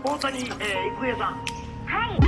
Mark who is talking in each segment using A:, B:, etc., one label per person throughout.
A: 大谷、郁恵さん。はい。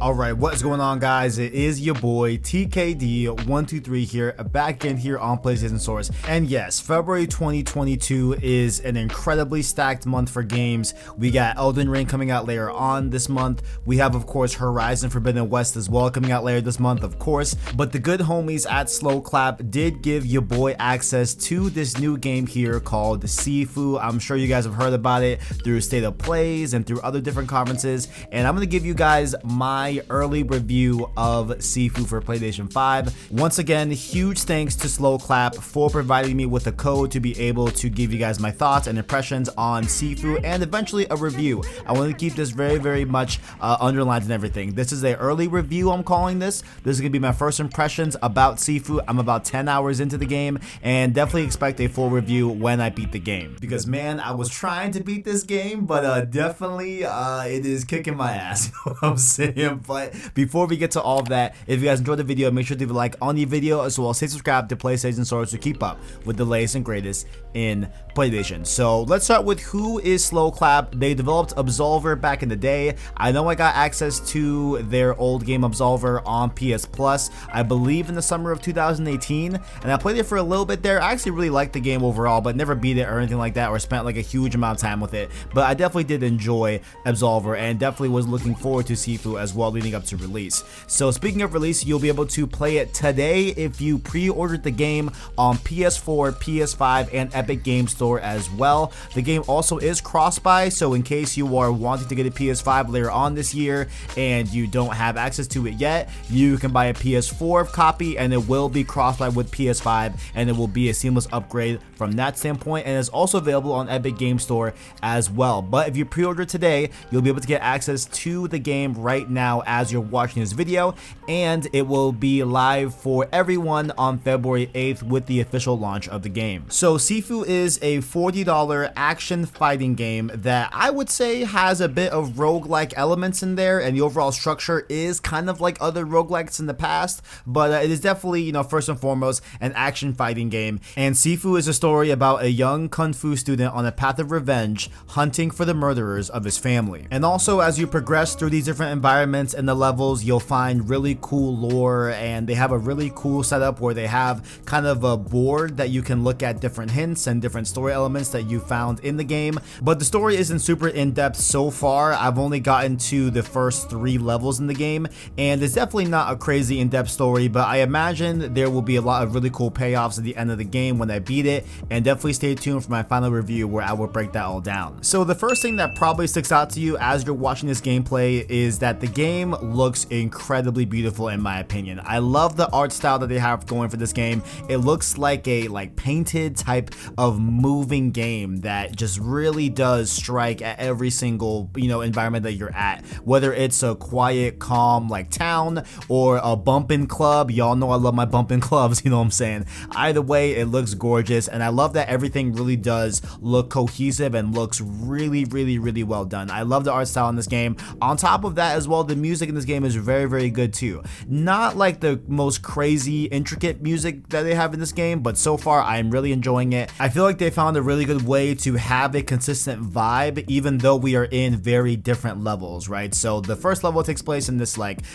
B: Alright, what is going on, guys? It is your boy TKD123 here, back in here on PlayStation Source. And yes, February 2022 is an incredibly stacked month for games. We got Elden Ring coming out later on this month. We have, of course, Horizon Forbidden West as well coming out later this month, of course. But the good homies at SLOCLAP did give your boy access to this new game here called Sifu. I'm sure you guys have heard about it through State of Plays and through other different conferences. And I'm going to give you guys my early review of Sifu for PlayStation 5. Once again, huge thanks to SLOCLAP for providing me with a code to be able to give you guys my thoughts and impressions on Sifu and eventually a review. I want to keep this very much underlined and everything. This is an early review, I'm calling this. This is going to be my first impressions about Sifu. I'm about 10 hours into the game and definitely expect a full review when I beat the game. Because man, I was trying to beat this game, but definitely it is kicking my ass. You know what I'm saying? But before we get to all of that, if you guys enjoyed the video, make sure to leave a like on the video as well as hit subscribe to PlayStation Source to keep up with the latest and greatest in PlayStation. So let's start with who is SLOCLAP. They developed Absolver back in the day. I know I got access to their old game Absolver on PS Plus, I believe in the summer of 2018, and I played it for a little bit there. I actually really liked the game overall, but never beat it or anything like that or spent like a huge amount of time with it. But I definitely did enjoy Absolver and definitely was looking forward to Sifu as well leading up to release. So speaking of release, you'll be able to play it today if you pre-ordered the game on PS4, PS5, and Epic Game Store as well. The game also is cross-buy, so in case you are wanting to get a PS5 later on this year and you don't have access to it yet, you can buy a PS4 copy and it will be cross-buy with PS5 and it will be a seamless upgrade from that standpoint, and it's also available on Epic Game Store as well. But if you pre-order today, you'll be able to get access to the game right now as you're watching this video, and it will be live for everyone on February 8th with the official launch of the game. So Sifu is a $40 action fighting game that I would say has a bit of roguelike elements in there, and the overall structure is kind of like other roguelikes in the past, but it is definitely, you know, first and foremost an action fighting game. And Sifu is a story about a young kung fu student on a path of revenge hunting for the murderers of his family. And also, as you progress through these different environments and the levels, you'll find really cool lore, and they have a really cool setup where they have kind of a board that you can look at different hints and different story elements that you found in the game. But the story isn't super in-depth so far. I've only gotten to the first 3 levels in the game, and it's definitely not a crazy in-depth story, but I imagine there will be a lot of really cool payoffs at the end of the game when I beat it, and definitely stay tuned for my final review where I will break that all down. So the first thing that probably sticks out to you as you're watching this gameplay is that the game looks incredibly beautiful in my opinion. I love the art style that they have going for this game. It looks like a painted type of moving game that just really does strike at every single, you know, environment that you're at, whether it's a quiet, calm town or a bumping club. Y'all know I love my bumping clubs, you know what I'm saying? Either way, it looks gorgeous, and I love that everything really does look cohesive and looks really well done. I love the art style in this game. On top of that as well, the music in this game is very good too. Not like the most crazy intricate music that they have in this game, but so far I'm really enjoying it. I feel like they found a really good way to have a consistent vibe even though we are in very different levels, right? So the first level takes place in this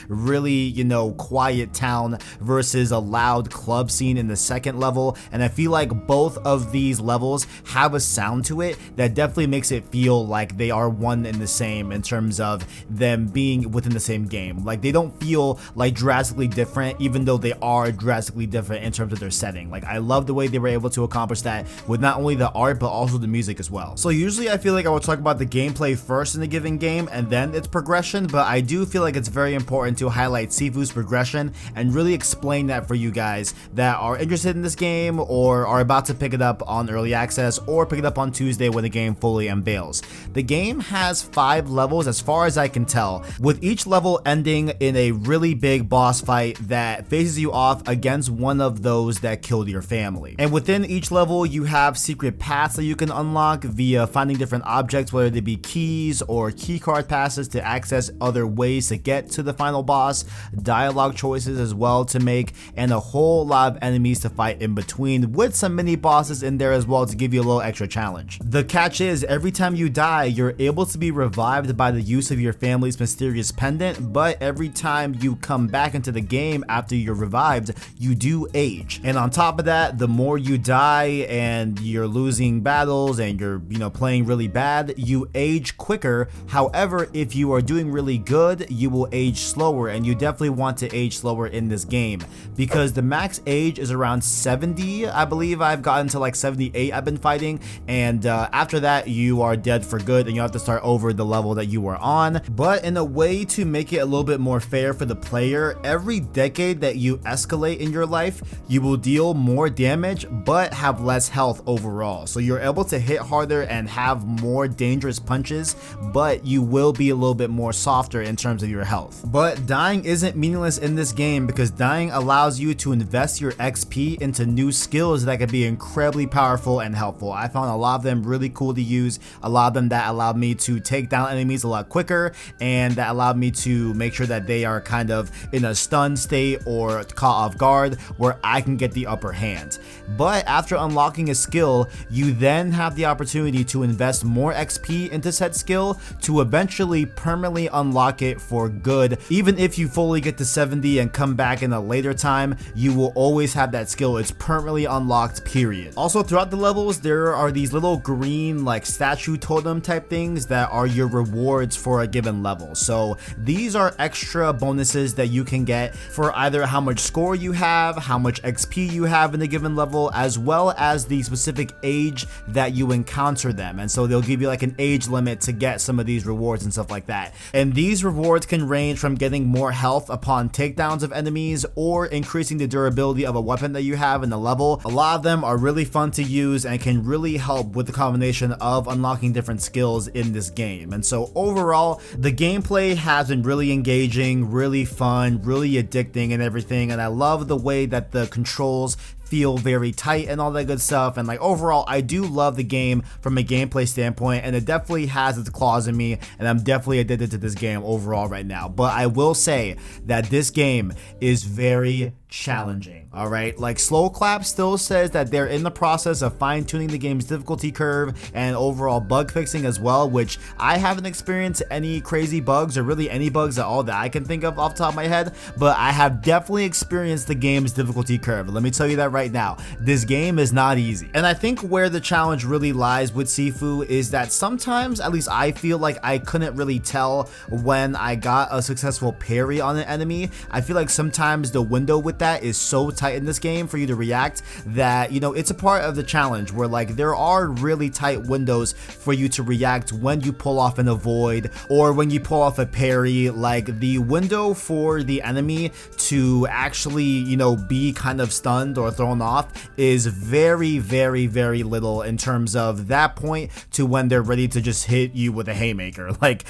B: really, you know, quiet town versus a loud club scene in the second level, and I feel like both of these levels have a sound to it that definitely makes it feel like they are one and the same in terms of them being within the same game. Like they don't feel like drastically different even though they are drastically different in terms of their setting. Like I love the way they were able to accomplish that with not only the art but also the music as well. So usually I feel like I would talk about the gameplay first in a given game and then its progression, but I do feel like it's very important to highlight Sifu's progression and really explain that for you guys that are interested in this game or are about to pick it up on early access or pick it up on Tuesday when the game fully unveils. The game has 5 levels as far as I can tell, with each each level ending in a really big boss fight that faces you off against one of those that killed your family. And within each level, you have secret paths that you can unlock via finding different objects, whether they be keys or keycard passes to access other ways to get to the final boss, dialogue choices as well to make, and a whole lot of enemies to fight in between, with some mini bosses in there as well to give you a little extra challenge. The catch is, every time you die, you're able to be revived by the use of your family's mysterious pendant, but every time you come back into the game after you're revived, you do age. And on top of that, the more you die and you're losing battles and you're playing really bad, you age quicker. However, if you are doing really good, you will age slower, and you definitely want to age slower in this game because the max age is around 70. I believe I've gotten to like 78 I've been fighting, and after that you are dead for good and you have to start over the level that you were on. But in a way to make it a little bit more fair for the player, every decade that you escalate in your life, you will deal more damage but have less health overall. So you're able to hit harder and have more dangerous punches, but you will be a little bit more softer in terms of your health. But dying isn't meaningless in this game because dying allows you to invest your XP into new skills that can be incredibly powerful and helpful. I found a lot of them really cool to use, a lot of them that allowed me to take down enemies a lot quicker, and that allowed me to make sure that they are kind of in a stun state or caught off guard where I can get the upper hand. But after unlocking a skill, you then have the opportunity to invest more XP into said skill to eventually permanently unlock it for good. Even if you fully get to 70 and come back in a later time, you will always have that skill. It's permanently unlocked, period. Also, throughout the levels, there are these little green like statue totem type things that are your rewards for a given level. So these are extra bonuses that you can get for either how much score you have, how much XP you have in a given level, as well as the specific age that you encounter them. And so they'll give you like an age limit to get some of these rewards and stuff like that. And these rewards can range from getting more health upon takedowns of enemies or increasing the durability of a weapon that you have in the level. A lot of them are really fun to use and can really help with the combination of unlocking different skills in this game. And so overall, the gameplay has been really engaging, really fun, really addicting and everything. And I love the way that the controls feel very tight and all that good stuff. And like overall, I do love the game from a gameplay standpoint, and it definitely has its claws in me, and I'm definitely addicted to this game overall right now. But I will say that this game is very challenging. All right, like SLOCLAP still says that they're in the process of fine-tuning the game's difficulty curve and overall bug fixing as well, which I haven't experienced any crazy bugs or really any bugs at all that I can think of off the top of my head, but I have definitely experienced the game's difficulty curve. Let me tell you that right now, this game is not easy. And I think where the challenge really lies with Sifu is that sometimes, at least I feel like I couldn't really tell when I got a successful parry on an enemy. I feel like sometimes the window with that is so tight in this game for you to react that, it's a part of the challenge where like there are really tight windows for you to react when you pull off an avoid or when you pull off a parry. Like the window for the enemy to actually, be kind of stunned or thrown off is very, very, very little in terms of that point to when they're ready to just hit you with a haymaker. Like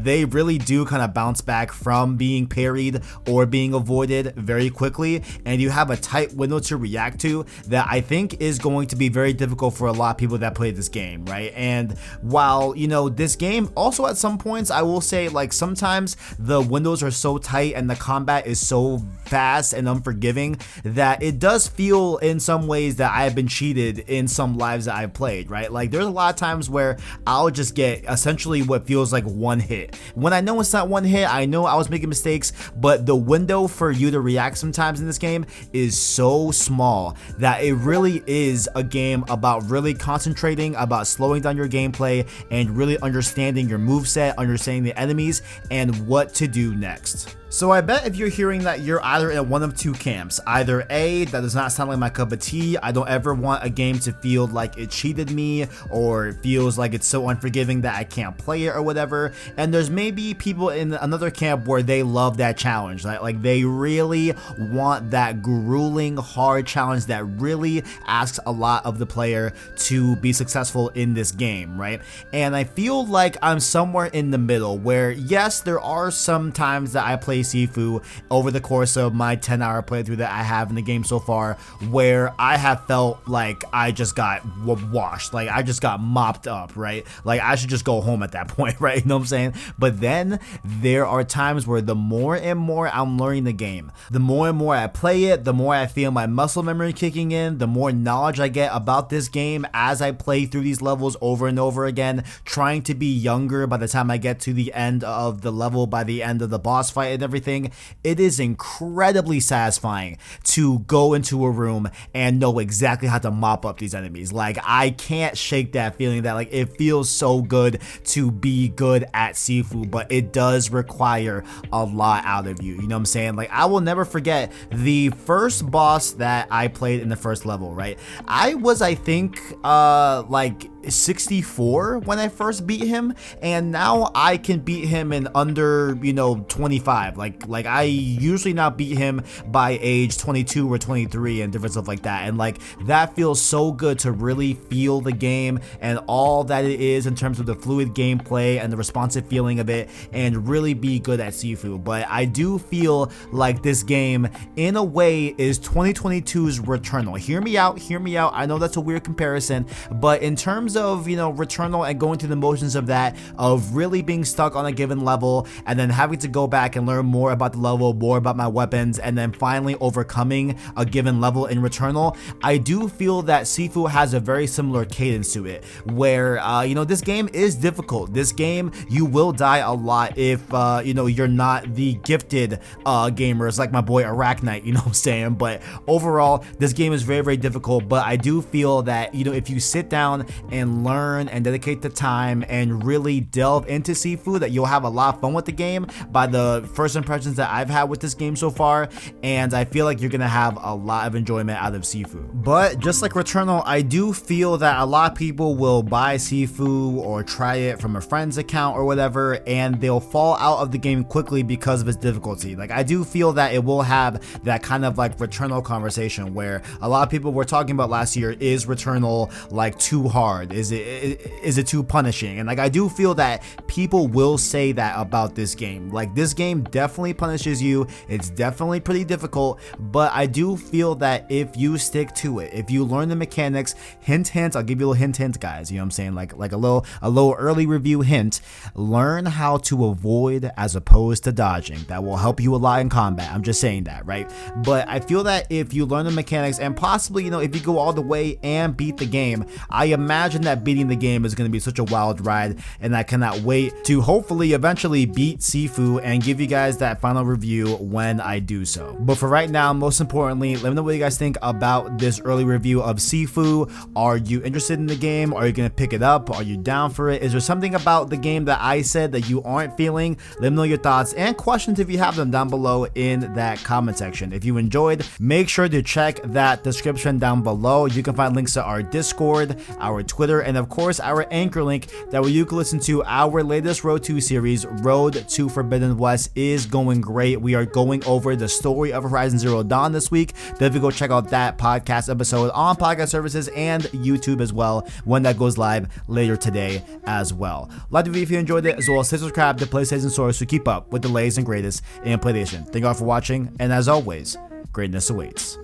B: they really do kind of bounce back from being parried or being avoided very quickly, and you have a tight window to react to that I think is going to be very difficult for a lot of people that play this game, right? And while this game also at some points, I will say, like sometimes the windows are so tight and the combat is so fast and unforgiving that it does feel in some ways that I have been cheated in some lives that I've played, right? Like there's a lot of times where I'll just get essentially what feels like one hit. When I know it's not one hit, I know I was making mistakes, but the window for you to react sometimes in this game is so small that it really is a game about really concentrating, about slowing down your gameplay and really understanding your moveset, understanding the enemies and what to do next. So I bet if you're hearing that, you're either in one of two camps. Either A, that does not sound like my cup of tea, I don't ever want a game to feel like it cheated me, or it feels like it's so unforgiving that I can't play it or whatever. And there's maybe people in another camp where they love that challenge, like they really want that grueling, hard challenge that really asks a lot of the player to be successful in this game, right? And I feel like I'm somewhere in the middle where, yes, there are some times that I play Sifu over the course of my 10-hour playthrough that I have in the game so far, where I have felt like I just got washed, like I just got mopped up, right? Like I should just go home at that point, right? You know what I'm saying? But then there are times where the more and more I'm learning the game, the more and more I play it, the more I feel my muscle memory kicking in, the more knowledge I get about this game as I play through these levels over and over again, trying to be younger by the time I get to the end of the level, by the end of the boss fight and everything. It is incredibly satisfying to go into a room and know exactly how to mop up these enemies. Like I can't shake that feeling that like it feels so good to be good at Sifu, but it does require a lot out of you. You know what I'm saying? Like I will never forget the first boss that I played in the first level, right? I was, I think, like 64 when I first beat him, and now I can beat him in under, 25. Like I usually not beat him by age 22 or 23 and different stuff like that, and like that feels so good to really feel the game and all that it is in terms of the fluid gameplay and the responsive feeling of it, and really be good at Sifu. But I do feel like this game in a way is 2022's Returnal. Hear me out, I know that's a weird comparison, but in terms of Returnal and going through the motions of that, of really being stuck on a given level and then having to go back and learn more about the level, more about my weapons, and then finally overcoming a given level in Returnal, I do feel that Sifu has a very similar cadence to it, where this game is difficult. This game, you will die a lot if you're not the gifted gamers like my boy Arachnite, you know what I'm saying? But overall, this game is very, very difficult. But I do feel that if you sit down and learn and dedicate the time and really delve into Sifu, that you'll have a lot of fun with the game by the first impressions that I've had with this game so far, and I feel like you're gonna have a lot of enjoyment out of Sifu. But just like Returnal, I do feel that a lot of people will buy Sifu or try it from a friend's account or whatever, and they'll fall out of the game quickly because of its difficulty. Like I do feel that it will have that kind of like Returnal conversation where a lot of people were talking about last year, is Returnal like too hard? Is it too punishing? And like I do feel that people will say that about this game. Like this game definitely punishes you, it's definitely pretty difficult, but I do feel that if you stick to it, if you learn the mechanics, hint, I'll give you a little hint, guys, you know what I'm saying, like a little early review hint, learn how to avoid as opposed to dodging. That will help you a lot in combat. I'm just saying that, right? But I feel that if you learn the mechanics and possibly, if you go all the way and beat the game, I imagine that beating the game is going to be such a wild ride, and I cannot wait to hopefully eventually beat Sifu and give you guys that final review when I do so. But for right now, most importantly, let me know what you guys think about this early review of Sifu. Are you interested in the game? Are you going to pick it up? Are you down for it? Is there something about the game that I said that you aren't feeling? Let me know your thoughts and questions if you have them down below in that comment section. If you enjoyed, make sure to check that description down below. You can find links to our Discord, our Twitter, and of course our Anchor link that where you can listen to our latest Road to series. Road to Forbidden West is going great. We are going over the story of Horizon Zero Dawn this week. Definitely go check out that podcast episode on podcast services and YouTube as well when that goes live later today as well. Like the video if you enjoyed it, as well as hit subscribe to PlayStation Source to keep up with the latest and greatest in PlayStation. Thank you all for watching, and as always, greatness awaits.